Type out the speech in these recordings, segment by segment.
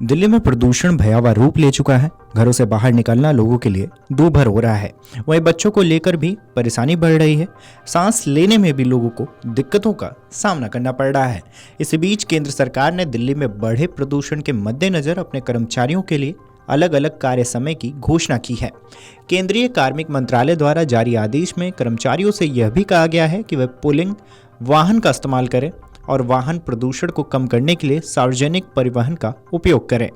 दिल्ली में प्रदूषण भयावह रूप ले चुका है। घरों से बाहर निकलना लोगों के लिए दूभर हो रहा है। वहीं बच्चों को लेकर भी परेशानी बढ़ रही है। सांस लेने में भी लोगों को दिक्कतों का सामना करना पड़ रहा है। इसी बीच केंद्र सरकार ने दिल्ली में बढ़े प्रदूषण के मद्देनजर अपने कर्मचारियों के लिए अलग अलग कार्य समय की घोषणा की है। केंद्रीय कार्मिक मंत्रालय द्वारा जारी आदेश में कर्मचारियों से यह भी कहा गया है कि वे पुलिंग वाहन का इस्तेमाल करें और वाहन प्रदूषण को कम करने के लिए सार्वजनिक परिवहन का उपयोग करें।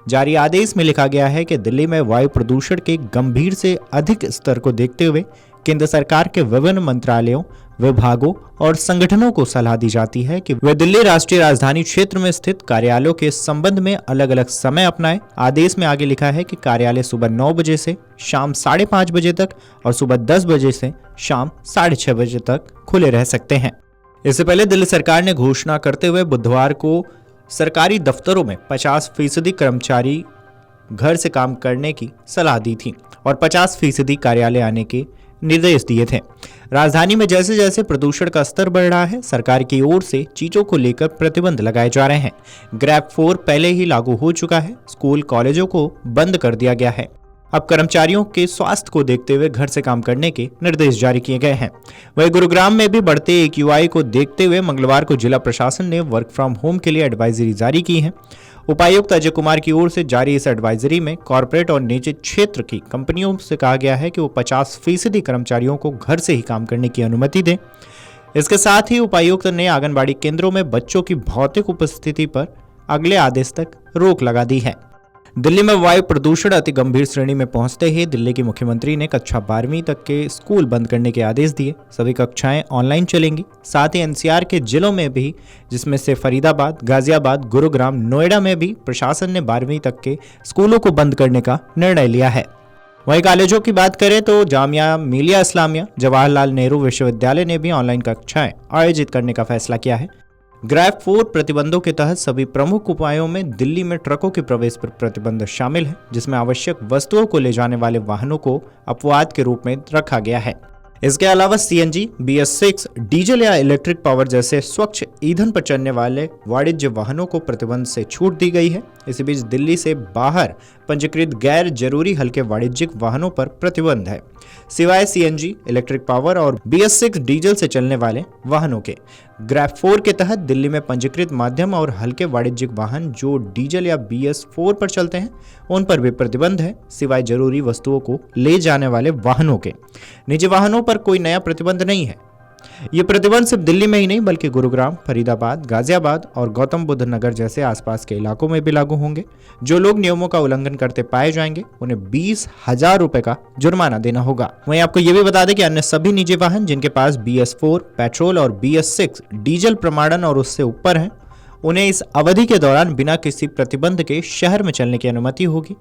जारी आदेश में लिखा गया है कि दिल्ली में वायु प्रदूषण के गंभीर से अधिक स्तर को देखते हुए केंद्र सरकार के विभिन्न मंत्रालयों, विभागों और संगठनों को सलाह दी जाती है कि वे दिल्ली राष्ट्रीय राजधानी क्षेत्र में स्थित कार्यालयों के संबंध में अलग अलग समय अपनाएं। आदेश में आगे लिखा है कि कार्यालय सुबह 9 बजे से शाम 5:30 बजे तक और सुबह 10 बजे से शाम 6:30 बजे तक खुले रह सकते हैं। इससे पहले दिल्ली सरकार ने घोषणा करते हुए बुधवार को सरकारी दफ्तरों में 50% कर्मचारी घर से काम करने की सलाह दी थी और 50% कार्यालय आने के निर्देश दिए थे। राजधानी में जैसे जैसे प्रदूषण का स्तर बढ़ रहा है, सरकार की ओर से चीजों को लेकर प्रतिबंध लगाए जा रहे हैं। ग्रैब 4 पहले ही लागू हो चुका है। स्कूल कॉलेजों को बंद कर दिया गया है। अब कर्मचारियों के स्वास्थ्य को देखते हुए घर से काम करने के निर्देश जारी किए गए हैं। वहीं गुरुग्राम में भी बढ़ते AQI को देखते हुए मंगलवार को जिला प्रशासन ने वर्क फ्रॉम होम के लिए एडवाइजरी जारी की है। उपायुक्त अजय कुमार की ओर से जारी इस एडवाइजरी में कॉरपोरेट और निजी क्षेत्र की कंपनियों से कहा गया है कि वो 50% कर्मचारियों को घर से ही काम करने की अनुमति दें। इसके साथ ही उपायुक्त ने आंगनबाड़ी केंद्रों में बच्चों की भौतिक उपस्थिति पर अगले आदेश तक रोक लगा दी है। दिल्ली में वायु प्रदूषण अति गंभीर श्रेणी में पहुंचते ही दिल्ली की मुख्यमंत्री ने कक्षा 12वीं तक के स्कूल बंद करने के आदेश दिए। सभी कक्षाएं ऑनलाइन चलेंगी। साथ ही NCR के जिलों में भी, जिसमें से फरीदाबाद, गाजियाबाद, गुरुग्राम, नोएडा में भी प्रशासन ने 12वीं तक के स्कूलों को बंद करने का निर्णय लिया है। वहीं कॉलेजों की बात करें तो जामिया मिलिया इस्लामिया जवाहरलाल नेहरू विश्वविद्यालय ने भी ऑनलाइन कक्षाएं आयोजित करने का फैसला किया है। ग्रैब 4 प्रतिबंधों के तहत सभी प्रमुख उपायों में दिल्ली में ट्रकों के प्रवेश पर प्रतिबंध शामिल है, जिसमें आवश्यक वस्तुओं को ले जाने वाले वाहनों को अपवाद के रूप में रखा गया है। इसके अलावा CNG, BS6, डीजल या इलेक्ट्रिक पावर जैसे स्वच्छ ईंधन पर चलने वाले वाणिज्य वाहनों को प्रतिबंध से छूट दी गई है। इसी बीच दिल्ली से बाहर पंजीकृत गैर जरूरी हल्के वाणिज्यिक वाहनों पर प्रतिबंध है, सिवाय CNG, इलेक्ट्रिक पावर और BS6 डीजल से चलने वाले वाहनों के। ग्रैब 4 के तहत दिल्ली में पंजीकृत मध्यम और हल्के वाणिज्यिक वाहन जो डीजल या BS4 पर चलते हैं, उन पर भी प्रतिबंध है, सिवाय जरूरी वस्तुओं को ले जाने वाले वाहनों के। निजी वाहनों पर कोई नया प्रतिबंध नहीं है। ये प्रतिबंध सिर्फ दिल्ली में ही नहीं बल्कि गुरुग्राम, फरीदाबाद, गाजियाबाद और गौतम बुद्ध नगर जैसे आसपास के इलाकों में भी लागू होंगे। जो लोग नियमों का उल्लंघन करते पाए जाएंगे उन्हें 20,000 रुपए का जुर्माना देना होगा। वहीं आपको ये भी बता दें कि अन्य सभी निजी वाहन जिनके पास BS4 पेट्रोल और BS6 डीजल प्रमाणन और उससे ऊपर है, उन्हें इस अवधि के दौरान बिना किसी प्रतिबंध के शहर में चलने की अनुमति होगी।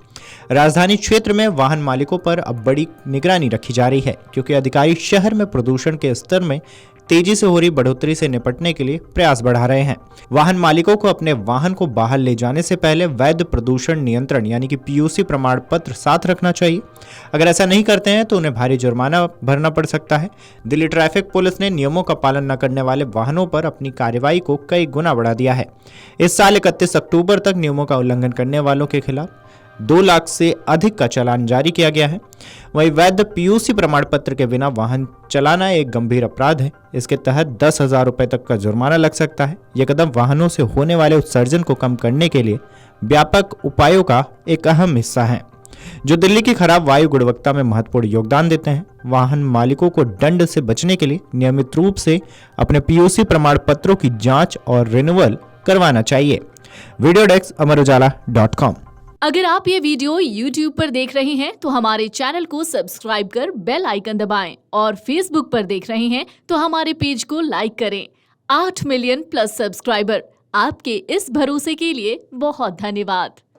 राजधानी क्षेत्र में वाहन मालिकों पर अब बड़ी निगरानी रखी जा रही है, क्योंकि अधिकारी शहर में प्रदूषण के स्तर में तेजी से हो रही बढ़ोतरी से निपटने के लिए प्रयास बढ़ा रहे हैं। वाहन मालिकों को अपने वाहन को बाहर ले जाने से पहले वैध प्रदूषण नियंत्रण यानी कि PUC प्रमाण पत्र साथ रखना चाहिए। अगर ऐसा नहीं करते हैं तो उन्हें भारी जुर्माना भरना पड़ सकता है। दिल्ली ट्रैफिक पुलिस ने नियमों का पालन न करने वाले वाहनों पर अपनी कार्रवाई को कई गुना बढ़ा दिया है। इस साल 31 अक्टूबर तक नियमों का उल्लंघन करने वालों के खिलाफ 2 लाख से अधिक का चालान जारी किया गया है। वहीं वैध PUC प्रमाण पत्र के बिना वाहन चलाना एक गंभीर अपराध है। इसके तहत 10,000 रुपए तक का जुर्माना लग सकता है। यह कदम वाहनों से होने वाले उत्सर्जन को कम करने के लिए व्यापक उपायों का एक अहम हिस्सा है, जो दिल्ली की खराब वायु गुणवत्ता में महत्वपूर्ण योगदान देते हैं। वाहन मालिकों को दंड से बचने के लिए नियमित रूप से अपने PUC प्रमाण पत्रों की जांच और रिन्यूअल करवाना चाहिए। वीडियो डेस्क अमरउजाला.com। अगर आप ये वीडियो YouTube पर देख रहे हैं तो हमारे चैनल को सब्सक्राइब कर बेल आइकन दबाएं और Facebook पर देख रहे हैं तो हमारे पेज को लाइक करें। 8 मिलियन प्लस सब्सक्राइबर, आपके इस भरोसे के लिए बहुत धन्यवाद।